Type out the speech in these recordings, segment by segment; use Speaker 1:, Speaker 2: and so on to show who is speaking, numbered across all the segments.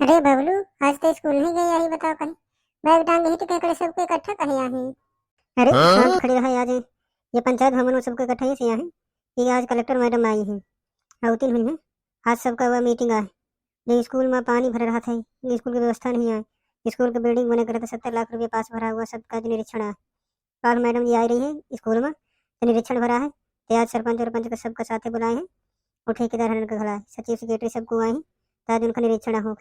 Speaker 1: अरे बबलू, आज तो स्कूल नहीं गई आई, बताओ कहीं बैग टांग ही तो केकड़े सबको इकट्ठा कहीं आई। अरे शांत खड़ी रहा आज। ये पंचायत भवन में सबको इकट्ठा ही से यहाँ है। ये आज कलेक्टर मैडम आई हैं, आवती हुई हैं। आज सबका वह मीटिंग है। जो स्कूल में पानी भर रहा था, ये स्कूल की व्यवस्था नहीं है। स्कूल की बिल्डिंग बने करे तो 70 लाख रुपये पास भरा हुआ, सबका जो निरीक्षण है। आज मैडम जी आ रही है स्कूल में, तो निरीक्षण भरा है। तो आज सरपंच और पंच का सबका साथे बुलाए हैं और ठेकेदार हन का खड़ा है, सचिव सेक्रेटरी सबको आए हैं। तो आज उनका निरीक्षण हो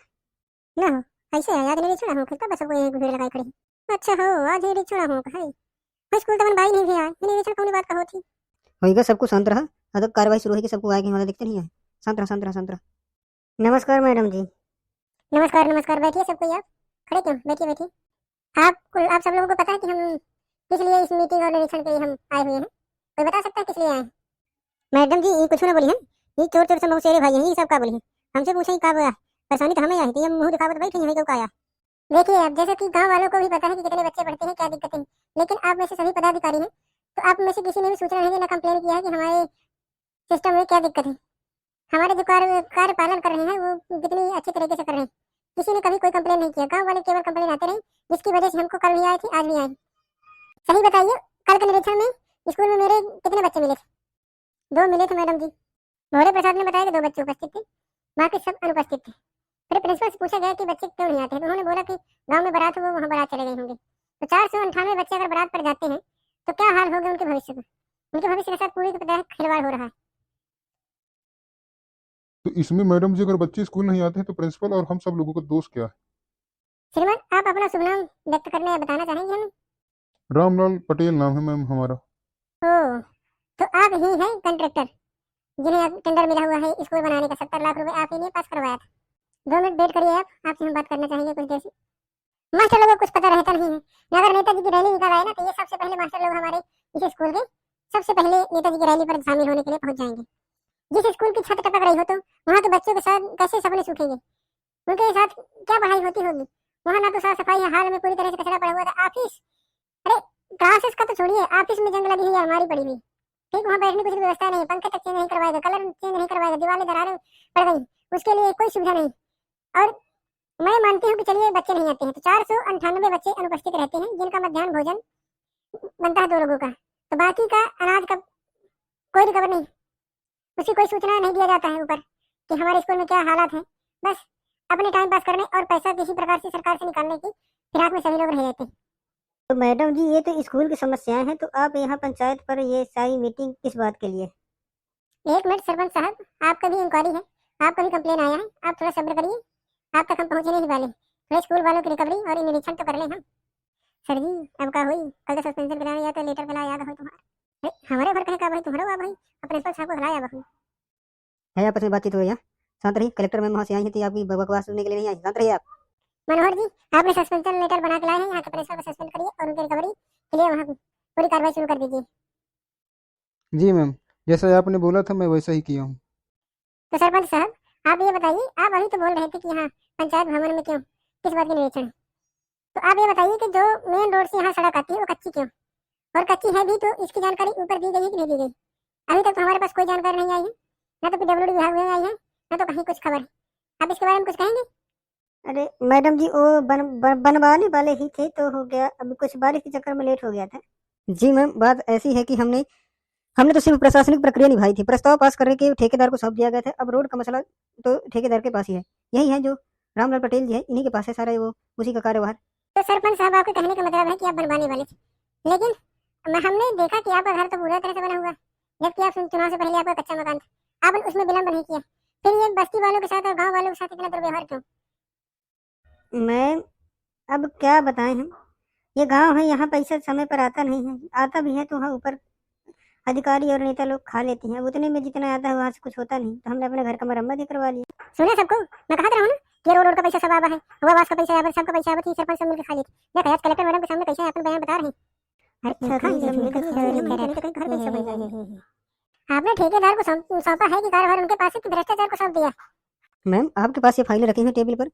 Speaker 1: ना हो। ऐसे है, आज निरीक्षण हो फिर सबको यहीं भीड़ लगाई खड़ी। अच्छा हो, आज निरीक्षण हो है। स्कूल तो मन भाई नहीं भी आए, निरीक्षण कौन बात का होती होगा। सबको शांत रहा, अगर कार्रवाई शुरू होगी सबको आगे हमारा दिखते नहीं है। शांत रहा, शांत रहा, शांत रहा। नमस्कार मैडम जी। नमस्कार नमस्कार, बैठिए सब कोई। आप खड़े क्यों, बैठिए बैठिए। आप सब लोगों को पता है कि हम किस लिए इस मीटिंग और निरीक्षण के लिए हम आए हुए हैं? कोई बता सकता है किस लिए आए? मैडम जी ये कुछ ना बोली है, ये चोर चोर से मौसेरे भाई हैं, ये सब का बोली है। हमसे पूछे का परेशानी तो हमें आई थी, हम मुंह दिखावत बैठे हैं क्यों आया। देखिए आप, जैसे कि गांव वालों को भी पता है कि कितने बच्चे पढ़ते हैं, क्या दिक्कतें हैं, लेकिन आप में से सभी पदाधिकारी हैं, तो आप में से किसी ने भी सूचना नहीं, ना कंप्लेन किया है कि हमारे सिस्टम में क्या दिक्कत है। हमारे जो कार्य पालन कर रहे हैं वो कितनी अच्छी तरीके से कर रहे हैं। किसी ने कभी कोई कंप्लेन नहीं किया। गांव वाले केवल कंप्लेन आते रहे, जिसकी वजह से हमको कल भी आई थी, आज भी आई। सही बताइए, कल के निरीक्षण में स्कूल में मेरे कितने बच्चे मिले थे? 2 मिले थे मैडम जी। भोले प्रसाद ने बताया कि 2 बच्चे उपस्थित थे, बाकी सब अनुपस्थित थे। फिर प्रिंसिपल से पूछा गया कि बच्चे क्यों नहीं आते, तो उन्होंने बोला कि गांव में बारात हो, वो वहाँ बारात चले गए होंगे। तो 498 बच्चे अगर बारात पर जाते हैं तो क्या हाल होगा उनके भविष्य का। उनके भविष्य के साथ पूरी तरह खिलवाड़ हो रहा है।
Speaker 2: तो इसमें मैडम जी अगर बच्चे स्कूल नहीं आते हैं तो प्रिंसिपल और हम सब लोगों का दोष क्या है?
Speaker 1: श्रीमान, आप अपना शुभ नाम व्यक्त करने या बताना चाहेंगे हमें?
Speaker 2: रामलाल पटेल नाम है मैम हमारा।
Speaker 1: ओ, तो आप ही हैं कंट्रैक्टर जिन्हें अब टेंडर मिला हुआ है स्कूल बनाने का। 70 लाख रुपए आप ही ने पास करवाया था। 2 मिनट वेट करिए, आप आपसे हम बात करना चाहेंगे कुछ देर से। मास्टर लोगों को कुछ पता रहता नहीं है। अगर नेताजी की रैली निकाल आए ना, तो ये सबसे पहले मास्टर लोग हमारे इस स्कूल के सबसे पहले नेताजी की रैली पर शामिल होने के लिए पहुंच जाएंगे। जिस स्कूल की छत टपक रही हो तो वहाँ के बच्चों के साथ कैसे सपने सूखेंगे, उनके साथ क्या पढ़ाई होती होगी। वहाँ ना तो साफ सफाई है, हाल में पूरी तरह से कचरा पड़ा हुआ था। ऑफिस, अरे क्लासेस का तो छोड़िए, ऑफिस में जंग लगी हुई है, अलमारी पड़ी हुई। ठीक, वहाँ बैठने की कुछ व्यवस्था नहीं, पंखे तक चेंज नहीं करवाए गए, कलर चेंज नहीं करवाए गए, दीवारें दरारें पड़ गई, उसके लिए कोई सुविधा नहीं। और मैं मानती हूँ कि चलिए बच्चे नहीं आते हैं, तो 498 बच्चे अनुपस्थित रहते हैं, जिनका मध्याह्न भोजन बनता है 2 लोगों का। तो बाकी का अनाज का कोई रिकवर नहीं, उसकी कोई सूचना नहीं दिया जाता है ऊपर कि हमारे स्कूल में क्या हालात है। बस अपने टाइम पास करने और पैसा किसी प्रकार से सरकार से निकालने की फिराक में सभी लोग रह जाते हैं। तो मैडम जी ये तो स्कूल की समस्याएं हैं, तो आप यहाँ पंचायत पर ये सारी मीटिंग किस बात के लिए? 1 मिनट सरपंच साहब, आपका भी इंक्वायरी है, आपका भी कंप्लेन आया है, आप थोड़ा सब्र करिए, आप तक हम पहुंचने ही वाले। थोड़े स्कूल वालों की रिकवरी और निरीक्षण तो कर लें हम। सर जी अब का हुई, कल तो सस्पेंशन कराया या तो लेटर मिला याद हो तुम्हारा। हमारे घर कहे का भाई, तुम्हारा भाई अपने प्रिंसिपल साहब को हलाया भाई है। आपस में बातचीत हो रही है, शांत रहिए। कलेक्टर मैम वहाँ से आई थी, आपकी बकवास सुनने के लिए नहीं आई, शांत रहिए आप। मनोहर जी, आपने सस्पेंशन लेटर बना के लाए हैं, यहाँ के प्रिंसिपल को सस्पेंड करिए और उनकी रिकवरी के लिए वहाँ पूरी कार्रवाई शुरू कर दीजिए।
Speaker 3: जी मैम, जैसा आपने बोला था मैं वैसा ही किया हूँ।
Speaker 1: तो सरपंच साहब आप ये बताइए, आप अभी तो बोल रहे थे कि यहाँ पंचायत भवन में क्यों, किस बात की निरीक्षण है? तो आप ये बताइए कि जो मेन रोड से यहाँ सड़क आती है वो कच्ची क्यों, और कच्ची है भी तो इसकी जानकारी ऊपर दी गई है कि नहीं दी गई? अभी तक तो हमारे पास कोई जानकारी नहीं आई है, ना तो पीडब्ल्यूडी विभाग में आई है, ना तो कहीं कुछ खबर है। आप इसके बारे में कुछ कहेंगे? अरे मैडम जी वो बनवाने वाले ही थे तो हो गया, अभी कुछ बारिश के चक्कर में लेट हो गया था। जी मैम, बात ऐसी है कि हमने तो सिर्फ प्रशासनिक प्रक्रिया निभाई थी, प्रस्ताव पास करने के ठेकेदार को सौंप दिया गया था। अब रोड का मसला तो ठेकेदार के पास ही है, यही है जो रामलाल पटेल जी है, इन्हीं के पास है सारा, वो उसी का कार्यभार। तो सरपंच साहब आपके कहने का मतलब है कि आप बनवाने वाले थे, लेकिन हमने देखा कि आपका घर तो पूरा तरह से बना हुआ, जबकि आप चुनाव से पहले आपका कच्चा मकान था, आपने उसमें विलम्ब नहीं किया। फिर ये बस्ती वालों के साथ और गाँव वालों के साथ इतना दुर्व्यवहार क्यों? मैं अब क्या बताएं हम, ये गांव है, यहाँ पैसा समय पर आता नहीं है, आता भी है तो वहाँ ऊपर अधिकारी और नेता लोग खा लेते हैं। अब उतने में जितना आता है वहाँ से कुछ होता नहीं, तो हमने अपने घर का मरम्मत ही करवा लिया। सुने सबको, मैं कहा रहा हूँ ना कि रोड का पैसा सब आवा है, आवास का पैसा आवा, सबका पैसा आवा थी, सरपंच सब मिलकर खा लेते। देखा आज कलेक्टर मैडम के सामने कैसे अपन बयान बता रहे हैं। आपने ठेकेदार को सौंपा है कि कार्यभार उनके पास है कि भ्रष्टाचार को सौंप दिया? मैम आपके पास ये फाइलें रखी हैं टेबल पर,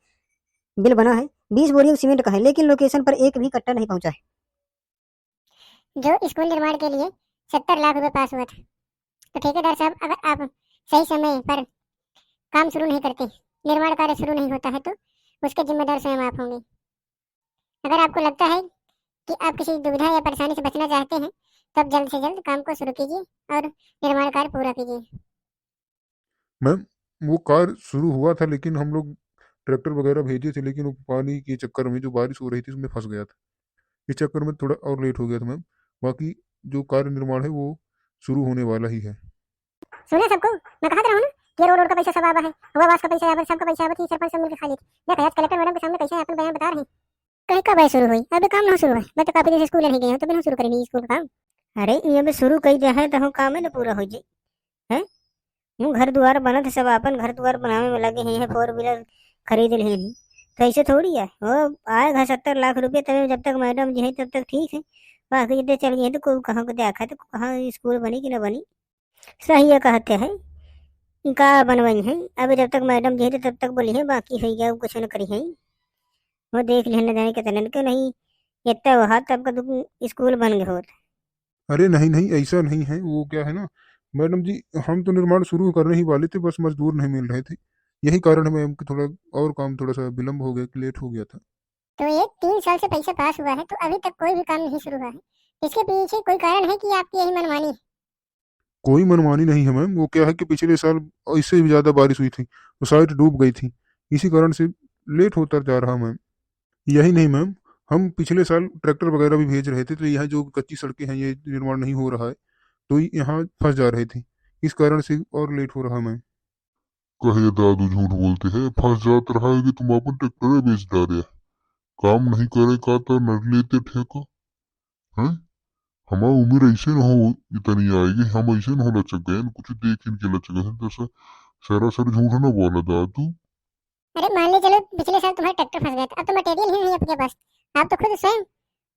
Speaker 1: बिल बना है 20 बोरियों सीमेंट का है, लेकिन लोकेशन पर एक भी कट्टा नहीं पहुंचा है। जो स्कूल निर्माण के लिए 70 लाख रुपए पास हुआ था, तो ठेकेदार साहब अगर आप सही समय पर काम शुरू नहीं करते, निर्माण कार्य शुरू नहीं होता है, तो उसके जिम्मेदार स्वयं आप होंगे। अगर आपको लगता है कि आप किसी दुविधा या परेशानी से बचना चाहते हैं तो आप जल्द से जल्द काम को शुरू कीजिए और निर्माण कार्य पूरा कीजिए।
Speaker 2: मैम वो कार्य शुरू हुआ था, लेकिन हम लोग ट्रैक्टर वगैरह भेजे थे, लेकिन वो पानी के चक्कर में जो बारिश हो रही थी उसमें फंस गया था। इस चक्कर में थोड़ा और लेट हो गया था मैम। बाकी जो कार्य निर्माण है वो शुरू होने वाला ही है।
Speaker 1: सुने सबको, मैं कहा था ना कि रोड का पैसा सब आवा है, हुआ वास का पैसा आवा, सबका पैसा आवा थी, सरपंच सब मिलकर खा लेते। मैं कहा कलेक्टर मैडम के सामने कैसे अपन बयान बता रहे हैं। कहीं कब है शुरू हुई? अभी काम ना शुरू है। मैं तो काफी दिन से स्कूल नहीं गई हूं, तो बिना शुरू करेंगे स्कूल का काम। अरे ये भी शुरू कई दे है तो हम काम है ना पूरा हो जाए हैं। वो घर द्वार बनत है, सब अपन घर द्वार बनावे में लगे हैं, 4 व्हीलर खरीद लिए हैं। तो ऐसे थोड़ी है वो आएगा 70 लाख रुपये, तब जब तक मैडम जी है तब तक ठीक है। बाकी जब चल गए तो कोई कहाँ को देखा तो कहाँ स्कूल बनी कि ना बनी। सही है कहते हैं का बनवाई है। अभी जब तक मैडम जी है तब तक बोली है, बाकी है क्या कुछ न करी है। वो देख लेने जाने के तलन के नहीं इतना वहाँ तब का स्कूल बन गए हो।
Speaker 2: अरे नहीं नहीं, ऐसा नहीं है। वो क्या है ना मैडम जी, हम तो निर्माण शुरू करने ही वाले थे, बस मजदूर नहीं मिल रहे थे। यही कारण है मैम कि थोड़ा और काम थोड़ा सा विलम्ब हो गया, कि लेट हो गया था।
Speaker 1: तो ये 3 साल से पैसा पास हुआ है तो अभी तक कोई भी काम नहीं शुरू हुआ है। इसके पीछे कोई कारण है कि आपकी यही मनमानी?
Speaker 2: कोई मनमानी नहीं है मैम। वो क्या है कि पिछले साल इससे भी ज्यादा बारिश हुई थी, तो साइट डूब गई थी। इसी कारण से लेट होता जा रहा मैम। यही नहीं मैम, हम पिछले साल ट्रैक्टर वगैरह भी भेज रहे थे, तो यहाँ जो कच्ची सड़कें हैं ये निर्माण नहीं हो रहा है, तो यहाँ फंस जा रहे थे। इस कारण से और लेट हो रहा मैम।
Speaker 4: कहे दादू झूठ बोलते हैं, फंस जात रहा है कि तुम अपन ट्रैक्टर बेच डाले, काम नहीं करे का तो न लेते ठेका हैं। हमारा उम्र ऐसे न हो इतनी आएगी, हम ऐसे न हो लचक गए कुछ देख इनके लचक गए तो सरासर झूठ न बोला दादू।
Speaker 1: अरे मान ली चलो पिछले साल तुम्हारा ट्रैक्टर फंस गया था, अब तो मटेरियल ही नहीं है आपके पास। आप तो खुद स्वयं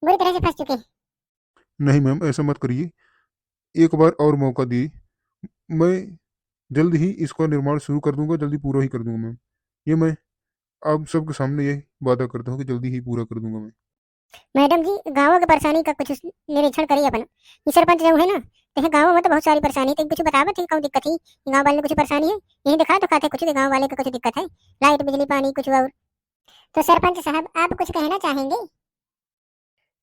Speaker 1: बुरी तरह से फंस चुके हैं।
Speaker 2: नहीं मैम, ऐसा मत करिए। एक बार और मौका दिए, मैं जल्द ही इसका निर्माण शुरू कर दूंगा, जल्दी पूरा ही कर दूंगा मैम। ये मैं आप सबके सामने ये वादा करता हूँ कि जल्दी ही पूरा कर दूंगा मैं।
Speaker 1: मैडम जी गाँव की परेशानी का कुछ निरीक्षण करिए अपन। ये सरपंच जो है ना, तो गाँव में तो बहुत सारी परेशानी थी, कुछ बतावत थी कौन दिक्कत थी। गाँव वाले कुछ परेशानी है यही दिखा तो खाते कुछ गाँव वाले का कुछ दिक्कत है, लाइट बिजली पानी कुछ और। तो सरपंच साहब आप कुछ कहना चाहेंगे?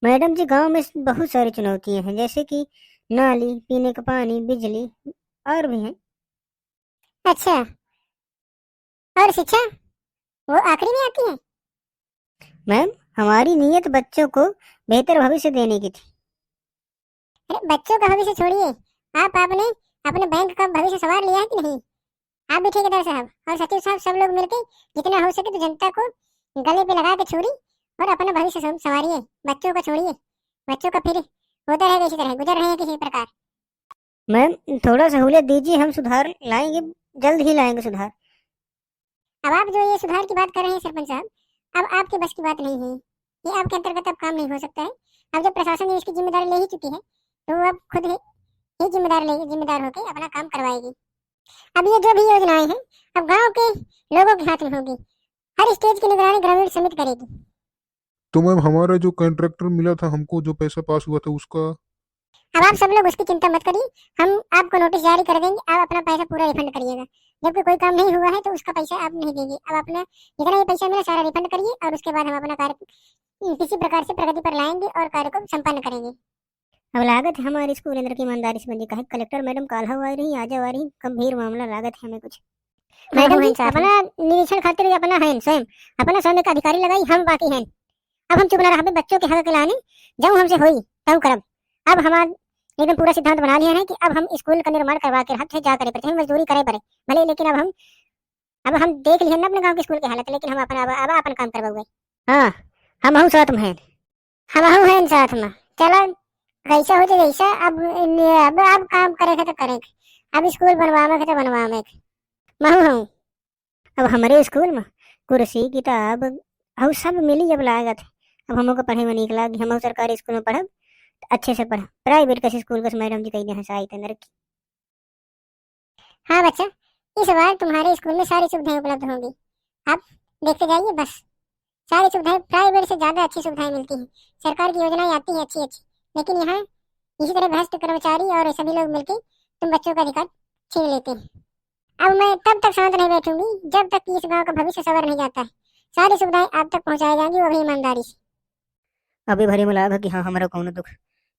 Speaker 1: मैडम जी गांव में बहुत सारी चुनौतियां हैं, जैसे कि नाली, पीने का पानी, बिजली और भी हैं। अच्छा, और शिक्षा वो आखिरी में आती है? मैम हमारी नीयत बच्चों को बेहतर भविष्य देने की थी। अरे बच्चों का भविष्य छोड़िए, आपने अपने बैंक का भविष्य संवार लिया है कि नहीं? आप भी ठेकेदार साहब और सचिव साहब सब लोग मिलकर जितना हो सके तो जनता को गले पे लगा के छुरी और अपना भविष्य संवारिए। बच्चों को छोड़िए, बच्चों का फिर होता रहेगा इसी तरह, गुजर रहे हैं किसी प्रकार। मैम थोड़ा सहूलियत दीजिए, हम सुधार लाएंगे, जल्द ही लाएंगे सुधार। अब आप जो ये सुधार की बात कर रहे हैं सरपंच साहब, अब आपके बस की बात नहीं है, ये आपके अंतर्गत अब काम नहीं हो सकता है। अब जब प्रशासन ने इसकी जिम्मेदारी ले ही चुकी है तो अब खुद ही जिम्मेदार होकर अपना काम करवाएगी। अब ये जो भी योजनाएं हैं अब गांव के लोगों के हाथ में होगी, हर स्टेज की निगरानी ग्रामीण समिति करेगी।
Speaker 2: तो मैम हमारा जो कॉन्ट्रैक्टर मिला था हमको, जो पैसा पास हुआ था उसका?
Speaker 1: अब आप सब लोग उसकी चिंता मत करिए, हम आपको नोटिस जारी कर देंगे, आप अपना पैसा पूरा रिफंड करिएगा। जबकि कोई काम नहीं हुआ है तो उसका पैसा आप नहीं देंगे। अब अपना जितना ये पैसा मिला सारा रिफंड करिए और उसके बाद हम अपना कार्य किसी प्रकार से प्रगति पर लाएंगे और कार्य को संपन्न करेंगे। अब लागत है हमारे स्कूल अंदर की ईमानदारी से बंदी का है। कलेक्टर मैडम काल आ रही, आज आ रही, गंभीर मामला लागत है हमें कुछ। मैडम जी अपना निरीक्षण खातिर अपना है स्वयं अपना स्वयं का अधिकारी लगाई, हम बाकी हैं। अब हम चुप ना रहे, बच्चों के हक के लाने जब हमसे हुई तब करब। अब हमारा एकदम पूरा सिद्धांत बना लिया है कि अब हम स्कूल का निर्माण करवा के रहे जा करे पड़े, मजदूरी करे पड़े भले, लेकिन अब हम देख लिए ना अपने गांव के स्कूल की हालत, लेकिन हम अपना अब अपन काम करवाओगे। हाँ हम हूँ साथ में, हम हैं साथ में। चलो कैसा हो जाए जैसा, अब काम करेगा तो करेगा। अब स्कूल बनवावे तो बनवावे महू हूँ। अब हमारे स्कूल में कुर्सी किताब और सब मिली अब लागत है। अब हमको पढ़े में निकला कि हम सरकारी स्कूल में पढ़ब अच्छे से पढ़, प्राइवेट कैसे स्कूल का मैडम जी कही हंसाई अंदर की। हाँ बच्चा, इस बार तुम्हारे स्कूल में सारी सुविधाएं उपलब्ध होंगी, आप देखते जाइए बस। सारी सुविधाएं प्राइवेट से ज्यादा अच्छी सुविधाएं मिलती हैं। सरकार की योजनाएं आती हैं अच्छी अच्छी, लेकिन यहाँ इसी तरह भ्रष्ट कर्मचारी और सभी लोग मिलकर तुम बच्चों का अधिकार छीन लेते हैं। अब मैं तब तक शांत नहीं बैठूंगी जब तक कि इस गांव का भविष्य संवर नहीं जाता है। सारी सुविधाएं आप तक पहुंचाई जाएंगी, वो भी ईमानदारी से।
Speaker 5: अभी भरी मुलाग है कि हाँ हमारा कौन दुख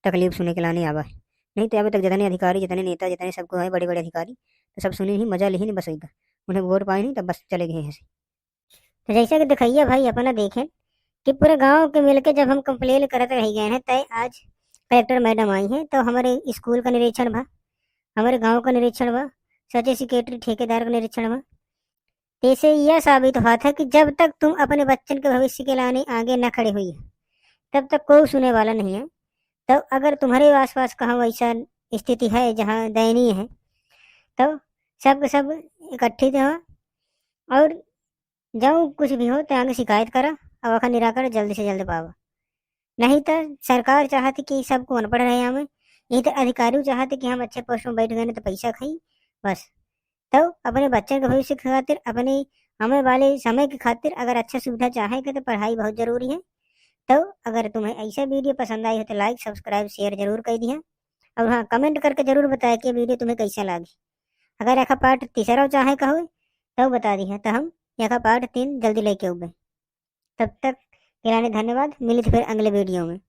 Speaker 5: तकलीफ सुने के लाने आवा है। नहीं तो अभी तक जितने अधिकारी जितने नेता जितने सबको है बड़े बड़े अधिकारी तो सब सुने ही मजा ली ही नहीं बस का उन्हें वोट पाए नहीं तब बस चले गए हैं।
Speaker 1: तो जैसा कि दिखाइए भाई अपना देखें कि पूरे गांव के मिलके जब हम कंप्लेन करते रह गए हैं तय आज कलेक्टर मैडम आई हैं तो हमारे स्कूल का निरीक्षण बा, हमारे गांव का निरीक्षण बा, सचिव सेक्रेटरी ठेकेदार का निरीक्षण बा। इससे यह साबित हुआ था कि जब तक तुम अपने बच्चन के भविष्य के लाने आगे न खड़े हुई है तब तक कोई सुने वाला नहीं है। तो अगर तुम्हारे आसपास कहाँ वैसा स्थिति है जहाँ दयनीय है तो सब सब इकट्ठे हो और जाऊँ कुछ भी हो तो आगे शिकायत करा और वहाँ निराकरण जल्द से जल्द पावा। नहीं तो सरकार चाहती कि सबको अनपढ़ रहे हमें, नहीं तो अधिकारी चाहते कि हम अच्छे पोस्ट में बैठ गए तो पैसा खाई बस। तो अपने बच्चों के भविष्य की खातिर अपने आने वाले समय की खातिर अगर अच्छा सुविधा चाहेगा तो पढ़ाई बहुत जरूरी है। तो अगर तुम्हें ऐसा वीडियो पसंद आई हो तो लाइक सब्सक्राइब शेयर जरूर कर दिया और हाँ कमेंट करके जरूर बताया कि वीडियो तुम्हें कैसा लगी। अगर यह पार्ट तीसरा चाहे कहो तो बता दिया तो हम यह पार्ट 3 जल्दी लेके आऊँगे। तब तक के लिए धन्यवाद, मिली फिर अगले वीडियो में।